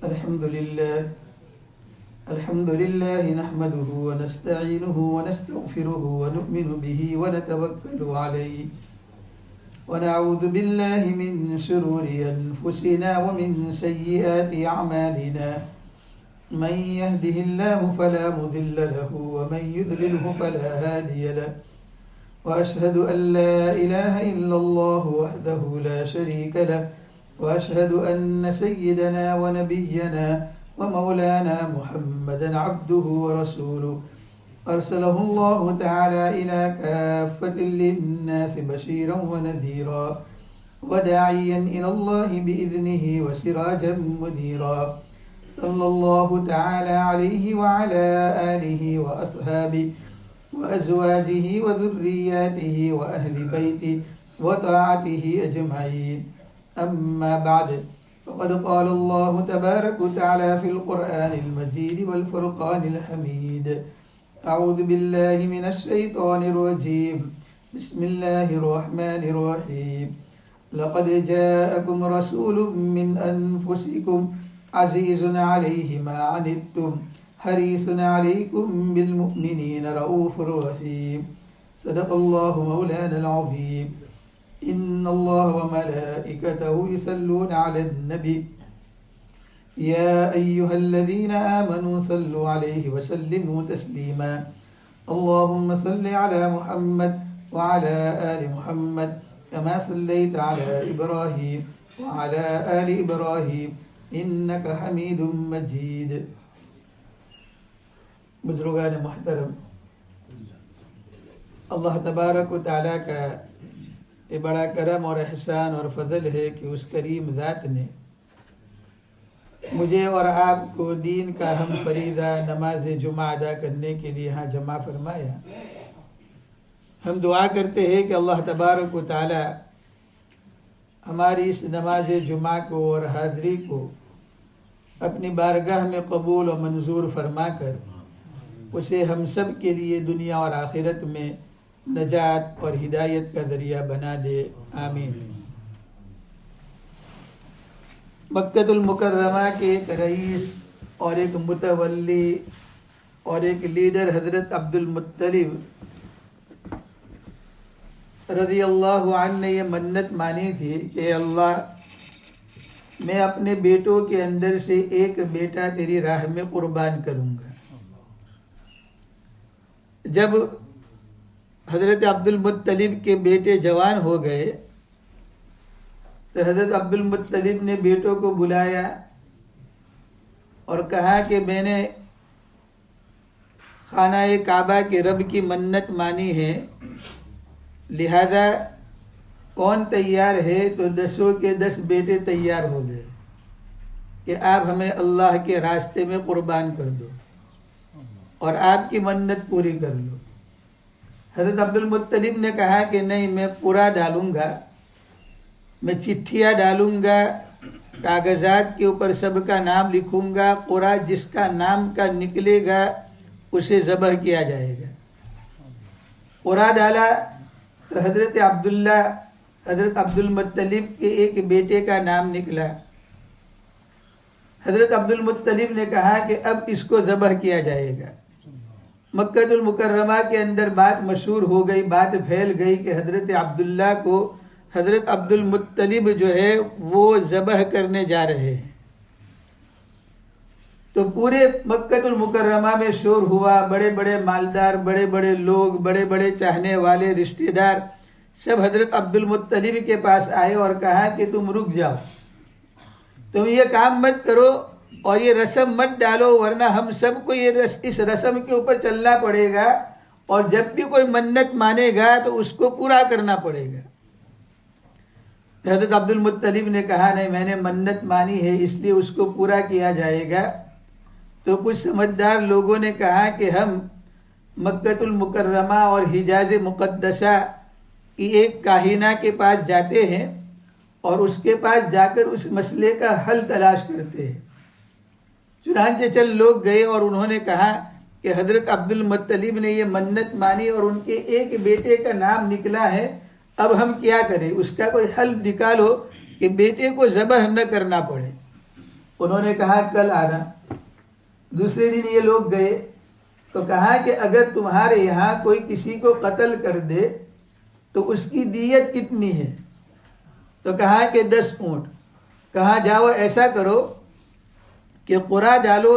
अल्हम्दुलिल्लाह नहमदुहु व नस्तईनुहु व नस्तगफिरुहु व नु'मिनु बिही व नतवक्कलु अलैहि व नऊज़ु बिल्लाहि मिन शुरूरि अनफुसिना व मिन सय्यिआति अअमालिना मन यहदिहिल्लाहु फला मुदिल्ल लहु व मन युद्लिलहु फला हादिय लहु व अशहदु अन ला इलाहा इल्लल्लाहु वहदहु ला शरीका लहु व अशहदु अन्न सय्यिदना व नबिय्यना व मौलाना मुहम्मदन अब्दुहु व रसूलुहु अरसलहुल्लाहु तआला इला काफ़्फ़तिल लिन्नासि बशीरन व नज़ीरा व दाइयन इलल्लाहि बिइज़निहि व सिराजन मुनीरा सल्लल्लाहु तआला अलैहि व अला आलिहि व अस्हाबिहि व अज़वाजिहि व ज़ुर्रिय्यतिहि व अहलि बैतिहि व ताअतिहि अजमईन अम्मा बाद फ़क़द क़ाल अल्लाहु तबारक व तआला फ़िल क़ुरआनिल मजीद वल फ़ुरक़ानिल हमीद अऊज़ु बिल्लाहि मिनश शैतानिर रजीम बिस्मिल्लाहिर रहमानिर रहीम लक़द जाअकुम रसूलुम मिन अनफुसिकुम अज़ीज़ुन अलैहि मा अनित्तुम हरीसुन अलैकुम बिल मुमिनीना रऊफ़ुर रहीम सदक़ल्लाहु मौलानल अज़ीम इन्नल्लाह व मलाइकतहु युसल्लूना अलन नबी या अय्युहल्लज़ीना आमनू सल्लु अलैहि व सल्लिमू तस्लीमा अल्लाहुम्मा सल्लि अला मुहम्मद व अला आलि मुहम्मद कमा सल्लैता अला इब्राहीम व अला आलि इब्राहीम इन्नका हमीदुम मजीद। बुजुर्गान मुहतरम, अल्लाह तबारक व तआला का ये बड़ा करम और एहसान और फजल है कि उस करीम ज़ात ने मुझे और आपको दीन का हम फरीदा नमाज जुमा अदा करने के लिए यहाँ जमा फरमाया। हम दुआ करते हैं कि अल्लाह तबारक व तआला हमारी इस नमाज जुमा को और हाज़री को अपनी बारगाह में कबूल और मंजूर फरमा कर उसे हम सब के लिए दुनिया और आखिरत में नजात और हिदायत का ज़रिया बना दे, आमीन। मक्कतुल मुकर्रमा के एक रईस और एक मुतवल्ली और एक लीडर हज़रत अब्दुल मुत्तलिब रज़ी अल्लाहु अन्हु ने ये मन्नत मानी थी कि अल्लाह, मैं अपने बेटों के अंदर से एक बेटा तेरी राह में कुर्बान करूँगा। जब हज़रत अब्दुल मुत्तलिब के बेटे जवान हो गए तो हज़रत अब्दुल मुत्तलिब ने बेटों को बुलाया और कहा कि मैंने खाना काबा के रब की मन्नत मानी है, लिहाजा कौन तैयार है? तो 10 के 10 बेटे तैयार हो गए कि आप हमें अल्लाह के रास्ते में कुर्बान कर दो और आपकी मन्नत पूरी कर लो। हज़रत अब्दुल मुत्तलिब ने कहा कि नहीं, मैं पूरा डालूंगा, मैं चिट्ठियाँ डालूंगा, कागज़ात के ऊपर सबका नाम लिखूंगा, पूरा जिसका नाम का निकलेगा उसे ज़बह किया जाएगा। पूरा डाला तो हज़रत अब्दुल मुत्तलिब के एक बेटे का नाम निकला। हज़रत अब्दुल मुत्तलिब ने कहा कि अब इसको ज़बह किया जाएगा। मक्कतुल मुकर्रमा के अंदर बात मशहूर हो गई, बात फैल गई कि हज़रत अब्दुल्ला को हज़रत अब्दुल मुत्तलिब जो है वो ज़बह करने जा रहे हैं। तो पूरे मक्कतुल मुकर्रमा में शोर हुआ, बड़े बड़े मालदार, बड़े बड़े लोग, बड़े बड़े चाहने वाले रिश्तेदार सब हज़रत अब्दुल मुत्तलिब के पास आए और कहा कि तुम रुक जाओ, तुम ये काम मत करो और ये रस्म मत डालो, वरना हम सबको इस रस्म के ऊपर चलना पड़ेगा और जब भी कोई मन्नत मानेगा तो उसको पूरा करना पड़ेगा। तो हज़रत अब्दुल मुत्तलिब ने कहा नहीं, मैंने मन्नत मानी है इसलिए उसको पूरा किया जाएगा। तो कुछ समझदार लोगों ने कहा कि हम मक्कतुल मुकर्रमा और हिजाज मुक़द्दसा की एक काहिना के पास जाते हैं और उसके पास जाकर उस मसले का हल तलाश करते हैं। चुनांचे चल लोग गए और उन्होंने कहा कि हज़रत अब्दुल मुत्तलिब ने ये मन्नत मानी और उनके एक बेटे का नाम निकला है, अब हम क्या करें? उसका कोई हल निकालो कि बेटे को ज़बह न करना पड़े। उन्होंने कहा कल आना। दूसरे दिन ये लोग गए तो कहा कि अगर तुम्हारे यहाँ कोई किसी को कत्ल कर दे तो उसकी दीयत कितनी है? तो कहा कि 10 ऊँट। कहा जाओ ऐसा करो कि कुरा डालो,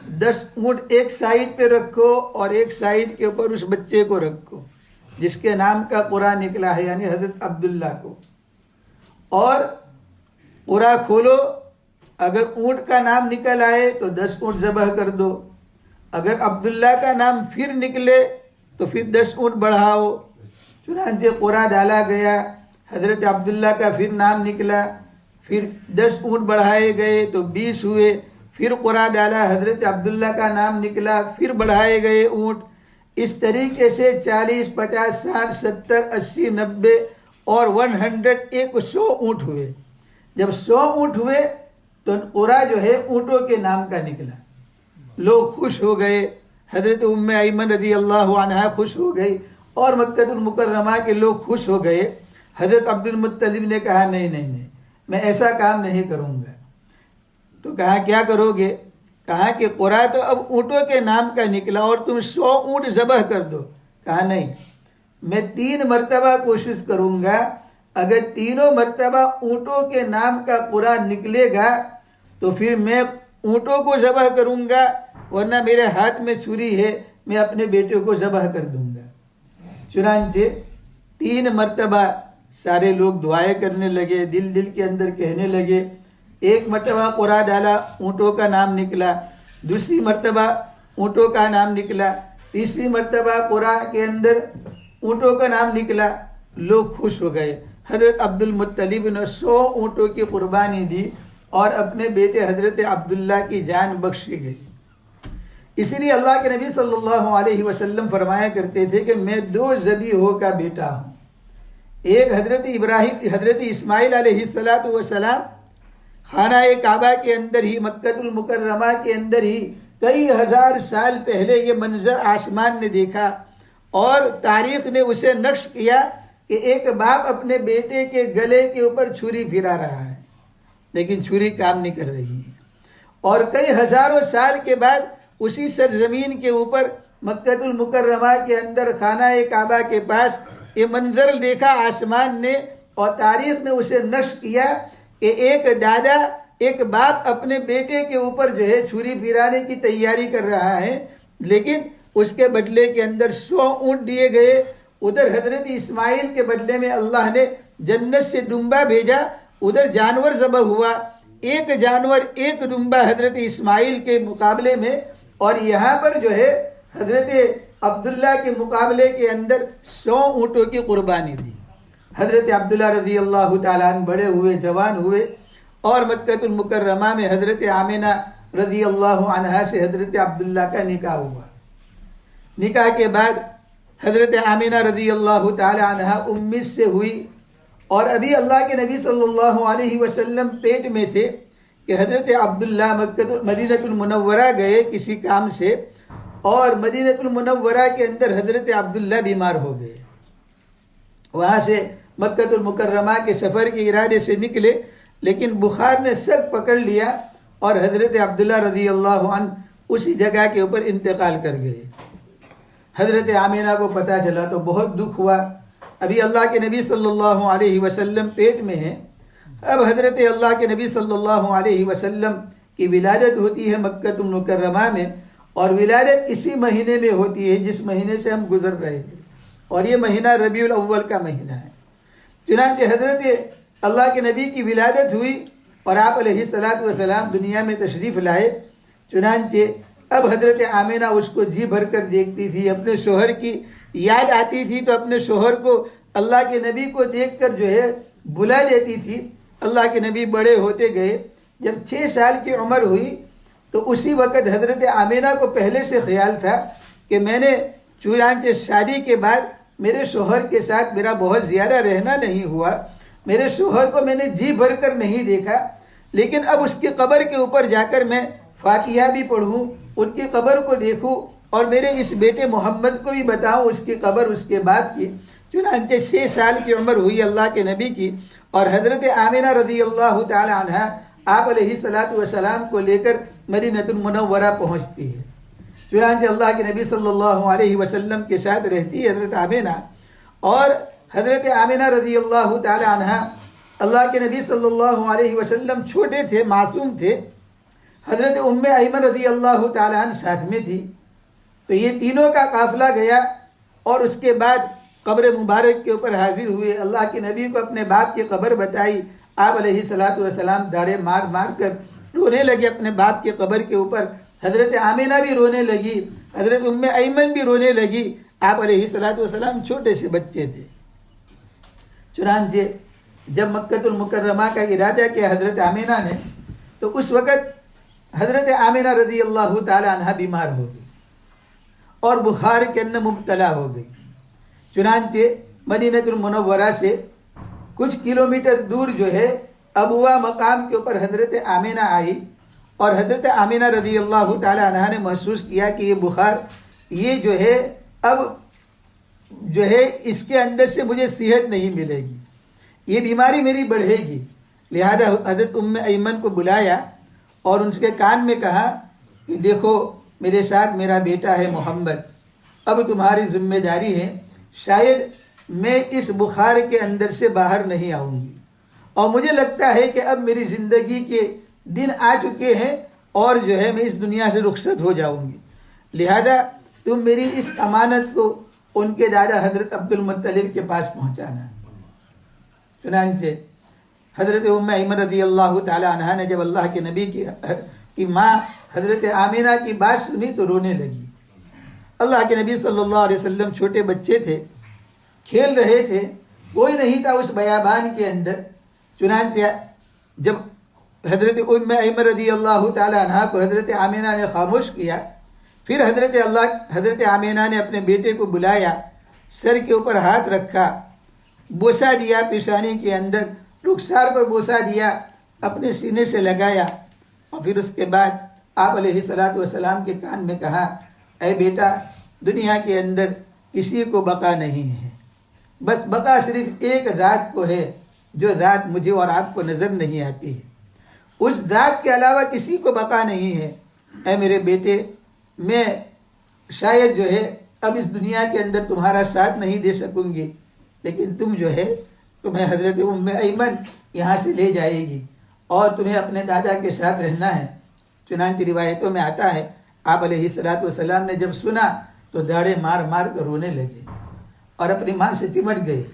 10 ऊँट एक साइड पे रखो और एक साइड के ऊपर उस बच्चे को रखो जिसके नाम का कुरा निकला है, यानी हजरत अब्दुल्ला को। और कुरा खोलो, अगर ऊँट का नाम निकल आए तो 10 ऊँट ज़बह कर दो, अगर अब्दुल्ला का नाम फिर निकले तो फिर 10 ऊँट बढ़ाओ। चुनांचे कुरा डाला गया, हजरत अब्दुल्ला का फिर नाम निकला, फिर 10 ऊँट बढ़ाए गए तो 20 हुए। फिर कुरा डाला, हजरत अब्दुल्ला का नाम निकला, फिर बढ़ाए गए ऊँट। इस तरीके से 40, 50, 60, 70, 80, 90 और 100 ऊँट हुए। जब 100 ऊँट हुए तो कुरा जो है ऊँटों के नाम का निकला। लोग खुश हो गए, हजरत उम्मे ऐमन रज़ी अल्लाह अन्हा खुश हो गई और मक्कतुल मुकर्रमा के लोग खुश हो गए। हजरत अब्दुल मुत्तलिब ने कहा नहीं नहीं नहीं, मैं ऐसा काम नहीं करूँगा। तो कहा क्या करोगे? कहा कि कुरा तो अब ऊँटों के नाम का निकला और तुम 100 ऊँट ज़बह कर दो। कहा नहीं, मैं 3 मरतबा कोशिश करूँगा, अगर तीनों मरतबा ऊँटों के नाम का कुरा निकलेगा तो फिर मैं ऊँटों को ज़बह करूँगा, वरना मेरे हाथ में छुरी है, मैं अपने बेटे को ज़बह कर दूँगा। चुनांचे 3 मरतबा सारे लोग दुआएं करने लगे, दिल दिल के अंदर कहने लगे। एक मरतबा कुरा डाला, ऊँटों का नाम निकला, दूसरी मरतबा ऊँटों का नाम निकला, तीसरी मरतबा कुरा के अंदर ऊँटों का नाम निकला। लोग खुश हो गए। हजरत अब्दुल मुत्तलिब ने 100 ऊँटों की कुर्बानी दी और अपने बेटे हजरत अब्दुल्ला की जान बख्शी गई। इसलिए अल्लाह के नबी सल्लल्लाहु अलैहि वसल्लम फरमाया करते थे कि मैं 2 ज़बीहों का बेटा हूँ। एक हजरत इब्राहिम, हजरत इस्माइल अलैहिस्सलातु वस्सलाम खाना काबा के अंदर ही, मक्कतुल मुकर्रमा के अंदर ही कई हजार साल पहले ये मंजर आसमान ने देखा और तारीख ने उसे नक्श किया कि एक बाप अपने बेटे के गले के ऊपर छुरी फिरा रहा है, लेकिन छुरी काम नहीं कर रही है। और कई हजारों साल के बाद उसी सरजमीन के ऊपर मक्कतुल मुकर्रमा के अंदर खाना काबा के पास ये मंजर देखा आसमान ने, और तारीख ने उसे नक्श किया कि एक दादा, एक बाप अपने बेटे के ऊपर जो है छुरी फिराने की तैयारी कर रहा है, लेकिन उसके बदले के अंदर 100 ऊँट दिए गए। उधर हजरत इस्माइल के बदले में अल्लाह ने जन्नत से दुम्बा भेजा, उधर जानवर ज़बह हुआ, एक जानवर एक दुम्बा हजरत इस्माइल के मुकाबले में, और यहाँ पर जो है हजरत अब्दुल्ला के मुकाबले के अंदर 100 ऊँटों की कुर्बानी दी। हजरत अब्दुल्ला रज़ी अल्लाह तआला अन्हु बड़े हुए, जवान हुए और मक्कतुल मुकर्रमा में हजरत आमिना रज़ी अल्लाह अन्हा से हजरत अब्दुल्ला का निकाह हुआ। निकाह के बाद हजरत आमिना रज़ी अल्लाह तआला अन्हा 19 से हुई और अभी अल्लाह के नबी सल्लल्लाहु अलैहि वसल्लम पेट में थे कि हजरत अब्दुल्ला मदीनतुल मुनव्वरा गए किसी काम से, और मदीनतुल मुनव्वरा के अंदर हजरत अब्दुल्ला बीमार हो गए। वहाँ से मक्कतुल मुकर्रमा के सफ़र के इरादे से निकले, लेकिन बुखार ने सख्त पकड़ लिया और हजरत अब्दुल्ला रज़ी अल्लाह अन्हु उसी जगह के ऊपर इंतकाल कर गए। हजरत आमिना को पता चला तो बहुत दुख हुआ। अभी अल्लाह के नबी सल्लल्लाहु अलैहि वसल्लम पेट में हैं। अब हजरत अल्लाह के नबी सल्लल्लाहु अलैहि वसल्लम की विलादत होती है मक्कतुल मुकर्रमा में, और विलादत इसी महीने में होती है जिस महीने से हम गुजर रहे हैं, और ये महीना रबीउल अव्वल का महीना है। चुनांचे हजरत अल्लाह के नबी की विलादत हुई और आप अलैहिस्सलातु वस्सलाम दुनिया में तशरीफ़ लाए। चुनांचे अब हजरत आमिना उसको जी भर कर देखती थी, अपने शोहर की याद आती थी तो अपने शोहर को, अल्लाह के नबी को देखकर जो है बुला देती थी। अल्लाह के नबी बड़े होते गए। जब 6 साल की उम्र हुई तो उसी वक़्त हजरत आमिना को पहले से ख्याल था कि मैंने चुनांचे शादी के बाद मेरे शोहर के साथ मेरा बहुत ज़्यादा रहना नहीं हुआ, मेरे शोहर को मैंने जी भर कर नहीं देखा, लेकिन अब उसकी कब्र के ऊपर जाकर मैं फातिहा भी पढ़ूँ, उनकी कब्र को देखूँ और मेरे इस बेटे मोहम्मद को भी बताऊँ उसकी कब्र उसके बाप की। चुनांचे 6 साल की उम्र हुई अल्लाह के नबी की, और हज़रत आमिना रज़ी अल्लाह तआला अन्हा आप अलैहिस्सलातु वस्सलाम को लेकर मदीनतुल मुनव्वरा पहुँचती है। चुनांचे अल्लाह के नबी सल्लल्लाहु अलैहि वसल्लम के साथ रहती है हज़रत आमिना, और हज़रत आमिना रज़ी अल्लाह ताला अन्हा, अल्लाह के नबी सल्लल्लाहु अलैहि वसल्लम छोटे थे, मासूम थे। हज़रत उम्मे ऐमन रज़ी अल्लाह ताला अन्हा साथ में थी। तो ये तीनों का काफ़िला गया और उसके बाद कब्र मुबारक के ऊपर हाजिर हुए। अल्लाह के नबी को अपने बाप की कब्र बताई। आप अलैहिस्सलातु वस्सलाम दाढ़े मार मार कर रोने लगे अपने बाप के कब्र के ऊपर। हज़रत आमिना भी रोने लगी, हज़रत उम्मे ऐमन भी रोने लगी। आप अलैहिस्सलातु वस्सलाम छोटे से बच्चे थे। चुनांचे जब मक्कतुल मुकर्रमा का इरादा किया हज़रत आमिना ने, तो उस वक़्त हज़रत आमिना रज़ी अल्लाह ताला अन्हा बीमार हो गई और बुखार के अंदर मुब्तला हो गई। चुनांचे मदीनतुल मुनव्वरा से कुछ किलोमीटर दूर जो है अबुआ मकाम के ऊपर हज़रत आमिना आई, और हज़रत आमिना रज़ी अल्लाह ताला अन्हा ने महसूस किया कि ये बुखार, ये जो है अब जो है इसके अंदर से मुझे सेहत नहीं मिलेगी, ये बीमारी मेरी बढ़ेगी। लिहाजा हज़रत उम्मे ऐमन को बुलाया और उनके कान में कहा कि देखो मेरे साथ मेरा बेटा है मोहम्मद, अब तुम्हारी जिम्मेदारी है, शायद मैं इस बुखार के अंदर से बाहर नहीं आऊँगी, और मुझे लगता है कि अब मेरी ज़िंदगी के दिन आ चुके हैं और जो है मैं इस दुनिया से रुखसत हो जाऊँगी। लिहाजा तुम मेरी इस अमानत को उनके दादा हज़रत अब्दुल मुत्तलिब के पास पहुँचाना। चुनांचे हज़रत उम्मे ऐमन रज़ी अल्लाह ताला अन्हा ने जब अल्लाह के नबी की माँ हज़रत आमिना की बात सुनी तो रोने लगी। अल्लाह के नबी सल्लल्लाहु अलैहि वसल्लम छोटे बच्चे थे, खेल रहे थे, कोई नहीं था उस बयाबान के अंदर। चुनांचे जब हज़रत उम्मे ऐमन रज़ी अल्लाह ताला अन्हा को हज़रत आमिना ने खामोश किया, फिर हज़रत आमिना ने अपने बेटे को बुलाया, सर के ऊपर हाथ रखा, बोसा दिया पेशानी के अंदर, रुखसार पर बोसा दिया, अपने सीने से लगाया, और फिर उसके बाद आप अलैहिस्सलातु वस्सलाम के कान में कहा, ऐ बेटा, दुनिया के अंदर किसी को बका नहीं है, बस बका सिर्फ एक ज़ात को है, जो ज़ात मुझे और आपको नज़र नहीं आती है। उस ज़ात के अलावा किसी को बका नहीं है। ऐ मेरे बेटे, मैं शायद जो है अब इस दुनिया के अंदर तुम्हारा साथ नहीं दे सकूँगी, लेकिन तुम जो है, तुम्हें हज़रत उम्मे ऐमन यहाँ से ले जाएगी और तुम्हें अपने दादा के साथ रहना है। चुनांचे रिवायतों में आता है, आप अलैहिस्सलातु वस्सलाम ने जब सुना तो दाढ़े मार मार कर रोने लगे और अपनी माँ से चिमट गए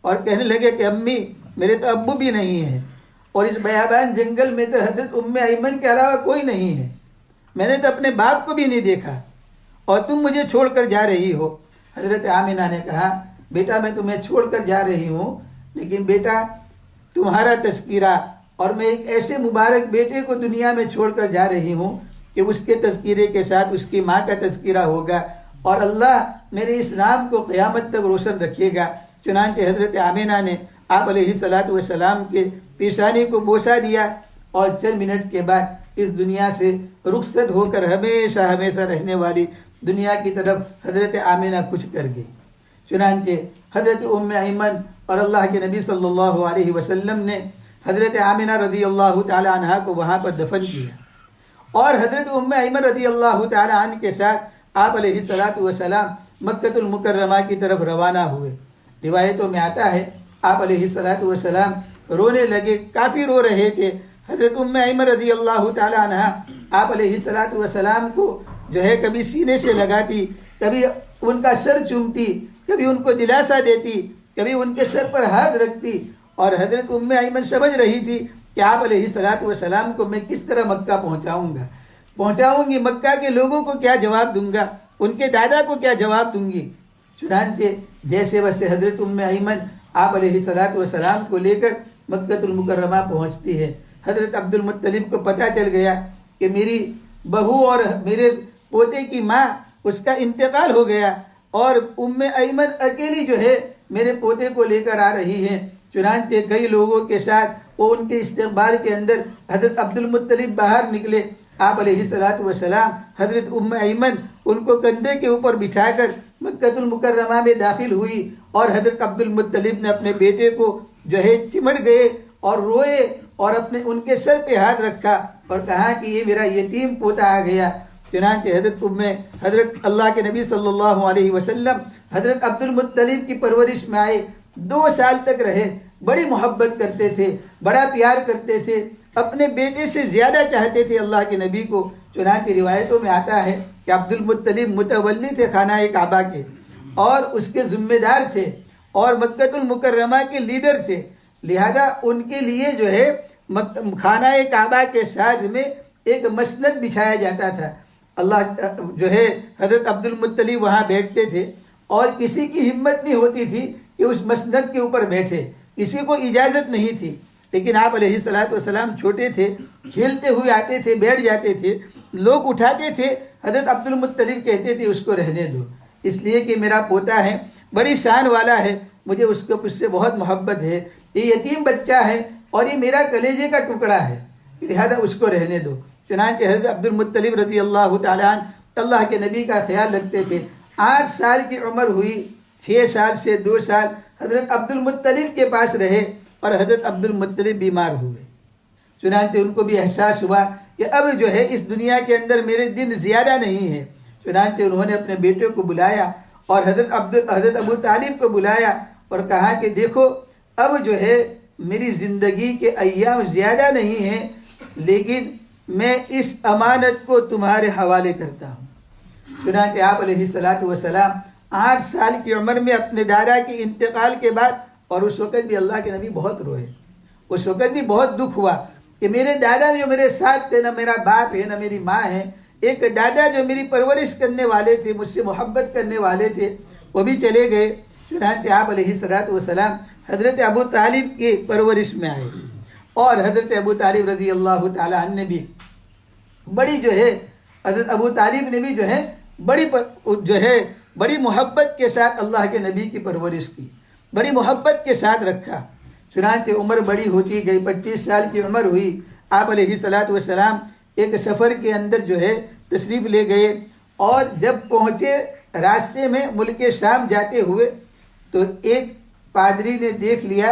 और कहने लगे कि अम्मी, मेरे तो अब्बू भी नहीं है, और इस बयाबान जंगल में तो हज़रत उम्मे ऐमन के अलावा कोई नहीं है, मैंने तो अपने बाप को भी नहीं देखा और तुम मुझे छोड़कर जा रही हो। हज़रत आमिना ने कहा, बेटा मैं तुम्हें छोड़कर जा रही हूँ, लेकिन बेटा तुम्हारा तज़किरा, और मैं एक ऐसे मुबारक बेटे को दुनिया में छोड़कर जा रही हूँ कि उसके तज़किरे के साथ उसकी माँ का तज़किरा होगा और अल्लाह मेरे इस नाम को क़यामत तक रोशन रखेगा। चुनांचे हज़रत आमिना ने आप अलैहिस्सलातु वस्सलाम के पेशानी को बोसा दिया और चंद मिनट के बाद इस दुनिया से रुखसत होकर हमेशा हमेशा रहने वाली दुनिया की तरफ हज़रत आमिना कुछ कर गई। चुनांचे हज़रत उम्मे ऐमन और अल्लाह के नबी सल्लल्लाहु अलैहि वसल्लम ने हज़रत आमिना रज़ी अल्लाह ताला अन्हा को वहाँ पर दफन किया और हज़रत उम्मे ऐमन रज़ी अल्लाह ताला अन्हा के साथ आप अलैहिस्सलातु वस्सलाम मक्कतुल मुकर्रमा की तरफ रवाना हुए। रिवायतों में आता है, आप अलैहिस्सलातु वस्सलाम रोने लगे, काफ़ी रो रहे थे। हज़रत उम्मे ऐमन रज़ी अल्लाह ताला अन्हा आप अलैहिस्सलातु वस्सलाम को जो है कभी सीने से लगाती, कभी उनका सर चूमती, कभी उनको दिलासा देती, कभी उनके सर पर हाथ रखती, और हज़रत उम्मे ऐमन समझ रही थी कि आप अलैहिस्सलातु वस्सलाम को मैं किस तरह मक्का पहुँचाऊँगी, मक्का के लोगों को क्या जवाब दूंगा, उनके दादा को क्या जवाब दूंगी। चुनांचे जैसे वैसे हज़रत उम्मे ऐमन आप अलैहिस्सलातु वस्सलाम को लेकर मक्कतुल मुकर्रमा पहुँचती है। हज़रत अब्दुल मुत्तलिब को पता चल गया कि मेरी बहू और मेरे पोते की माँ, उसका इंतकाल हो गया और उम्मे ऐमन अकेली जो है मेरे पोते को लेकर आ रही हैं। चुनांचे कई लोगों के साथ वो उनके इस्तकबाल के अंदर हज़रत अब्दुल मुत्तलिब बाहर निकले। आप अलैहिस्सलातु वस्सलाम हज़रत उम्मे ऐमन उनको कंधे के ऊपर बिठाकर मक्कतुल मुकर्रमा में दाखिल हुई और हज़रत अब्दुल मुत्तलिब ने अपने बेटे को जो है चिमट गए और रोए और अपने उनके सर पे हाथ रखा और कहा कि ये मेरा यतीम पोता आ गया। चुनांचे हज़रत अल्लाह के नबी सल्लल्लाहु अलैहि वसल्लम हज़रत अब्दुल मुत्तलिब की परवरिश में आए, 2 साल तक रहे, बड़ी मोहब्बत करते थे, बड़ा प्यार करते थे, अपने बेटे से ज़्यादा चाहते थे अल्लाह के नबी को। चुनांचे रिवायतों में आता है कि अब्दुल मुत्तलिब मुतवल्ली थे खाना काबा के और उसके ज़िम्मेदार थे और मक्कतुल मुकर्रमा के लीडर थे, लिहाजा उनके लिए जो है खाना काबा के साथ में एक मसनद बिछाया जाता था। अल्लाह जो है हज़रत अब्दुल मुत्तलिब वहाँ बैठते थे और किसी की हिम्मत नहीं होती थी कि उस मसनद के ऊपर बैठे, किसी को इजाज़त नहीं थी, लेकिन आप अलैहिस्सलातु वस्सलाम छोटे थे, खेलते हुए आते थे, बैठ जाते थे, लोग उठाते थे, हज़रत अब्दुल मुत्तलिब कहते थे उसको रहने दो, इसलिए कि मेरा पोता है, बड़ी शान वाला है, मुझे उससे बहुत मोहब्बत है, ये यतीम बच्चा है और ये मेरा कलेजे का टुकड़ा है, लिहाजा उसको रहने दो। चुनांचे हज़रत अब्दुल मुत्तलिब रज़ी अल्लाह तआला अन्हु अल्लाह के नबी का ख्याल रखते थे। 8 साल की उम्र हुई, 6 साल से 2 साल हज़रत अब्दुल मुत्तलिब के पास रहे और हज़रत अब्दुल मुत्तलिब बीमार हुए। चुनांचे उनको भी एहसास हुआ कि अब जो है इस दुनिया के अंदर मेरे दिन ज़्यादा नहीं है। चुनांचे उन्होंने अपने बेटे को बुलाया और हज़रत अबू तालिब को बुलाया और कहा कि देखो अब जो है मेरी ज़िंदगी के अय्याम ज़्यादा नहीं हैं, लेकिन मैं इस अमानत को तुम्हारे हवाले करता हूँ। चुनांचे आप अलैहिस्सलातु वस्सलाम 8 साल की उम्र में अपने दादा के इंतकाल के बाद, और उस वक़्त भी अल्लाह के नबी बहुत रोए, उस वक़्त भी बहुत दुख हुआ कि मेरे दादा जो मेरे साथ थे, ना मेरा बाप है ना मेरी माँ है, एक दादा जो मेरी परवरिश करने वाले थे, मुझसे मोहब्बत करने वाले थे, वो भी चले गए। चुनांचे आप अलैहिस्सलातु वस्सलाम हज़रत अबू तालिब की परवरिश में आए और हज़रत अबू तालिब रज़ी अल्लाह तआला अन्हु ने भी बड़ी जो है हज़रत अबू तालिब ने भी जो है बड़ी मोहब्बत के साथ अल्लाह के नबी की परवरिश की, बड़ी मोहब्बत के साथ रखा। चुनांचे उम्र बड़ी होती गई, 25 साल की उम्र हुई। आप अलैहिस्सलातु वस्सलाम एक सफ़र के अंदर जो है तशरीफ़ ले गए और जब पहुँचे रास्ते में मुल्क शाम जाते हुए तो एक पादरी ने देख लिया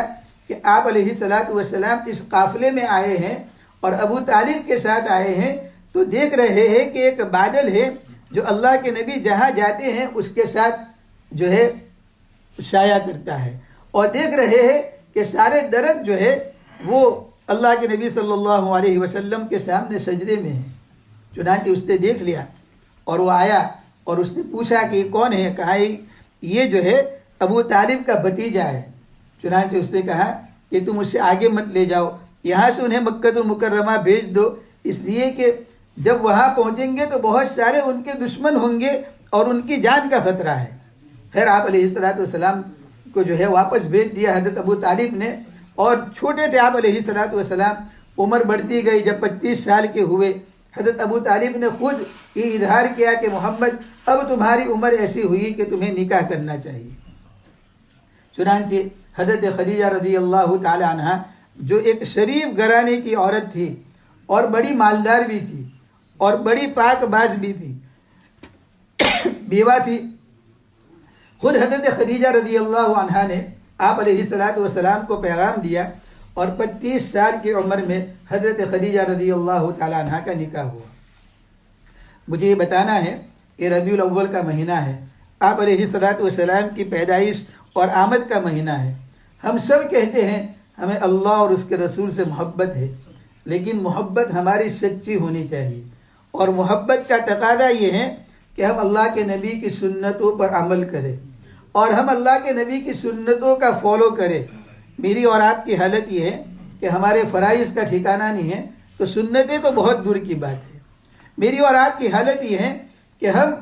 कि आप अलैहिस्सलातु वस्सलाम इस काफ़िले में आए हैं और अबू तालिब के साथ आए हैं, तो देख रहे हैं कि एक बादल है जो अल्लाह के नबी जहाँ जाते हैं उसके साथ जो है साया करता है, और देख रहे हैं कि सारे दरख्त जो है वो अल्लाह के नबी सल्लल्लाहु अलैहि वसल्लम के सामने सजदे में है। चुनांचे उसने देख लिया और वो आया और उसने पूछा कि ये कौन है? कहा ये जो है अबू तालिब का भतीजा है। चुनांचे उसने कहा कि तुम उससे आगे मत ले जाओ, यहाँ से उन्हें मक्कतुल मुकर्रमा भेज दो, इसलिए कि जब वहाँ पहुँचेंगे तो बहुत सारे उनके दुश्मन होंगे और उनकी जान का खतरा है। खैर आप अलैहिस्सलातु वस्सलाम को जो है वापस भेज दिया हज़रत अबू तालिब ने, और छोटे थे आप अलैहिस्सलातु वस्सलाम, उम्र बढ़ती गई। जब 25 साल के हुए हज़रत अबू तालिब ने खुद ये इजहार किया कि मोहम्मद अब तुम्हारी उम्र ऐसी हुई कि तुम्हें निकाह करना चाहिए। चुनांचे हज़रत खदीजा रज़ी अल्लाह तआला अन्हा जो एक शरीफ घराने की औरत थी और बड़ी मालदार भी थी और बड़ी पाकबाज भी थी, बेवा थी, खुद हज़रत खदीजा रज़ी अल्लाह अन्हा ने आप अलैहिस्सलातु वस्सलाम को पैगाम दिया और 25 साल की उम्र में हज़रत खदीजा रज़ी अल्लाह तआला अन्हा का निकाह हुआ। मुझे ये बताना है कि रबीउल अव्वल का महीना है, आप अलैहिस्सलातु वस्सलाम की पैदाइश और आमद का महीना है। हम सब कहते हैं हमें अल्लाह और उसके रसूल से मोहब्बत है, लेकिन मोहब्बत हमारी सच्ची होनी चाहिए, और मोहब्बत का तकाज़ा ये है कि हम अल्लाह के नबी की सुन्नतों पर अमल करें और हम अल्लाह के नबी की सुन्नतों का फॉलो करें। मेरी और आपकी हालत ये है कि हमारे फ़राइज़ का ठिकाना नहीं है, तो सुन्नतें तो बहुत दूर की बात है। मेरी और आपकी हालत ये है कि हम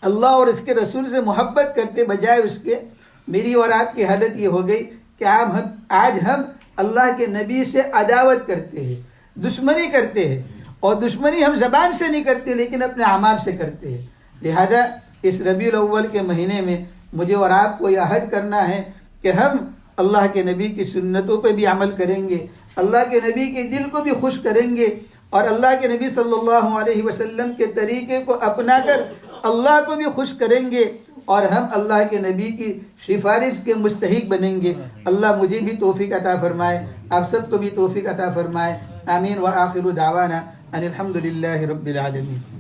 अल्लाह और उसके रसूल से मोहब्बत करते बजाय उसके, मेरी और आपकी हालत ये हो गई कि आज हम अल्लाह के नबी से अदावत करते हैं, दुश्मनी करते हैं, और दुश्मनी हम ज़बान से नहीं करते लेकिन अपने अमाल से करते हैं। लिहाजा इस रबीउल अव्वल के महीने में मुझे और आपको यह अहद करना है कि हम अल्लाह के नबी की सुन्नतों पर भी अमल करेंगे, अल्लाह के नबी के दिल को भी खुश करेंगे और अल्लाह के नबी सल्लल्लाहु अलैहि वसल्लम के तरीक़े को अपना कर अल्लाह को भी खुश करेंगे और हम अल्लाह के नबी की सिफारिश के मुस्तहिक बनेंगे। अल्लाह मुझे भी तौफीक अता फरमाए, आप सबको भी तौफीक अता फरमाए। आमीन। व आखिरु दावाना अनिल हम्दुलिल्लाहि रब्बिल आलमीन।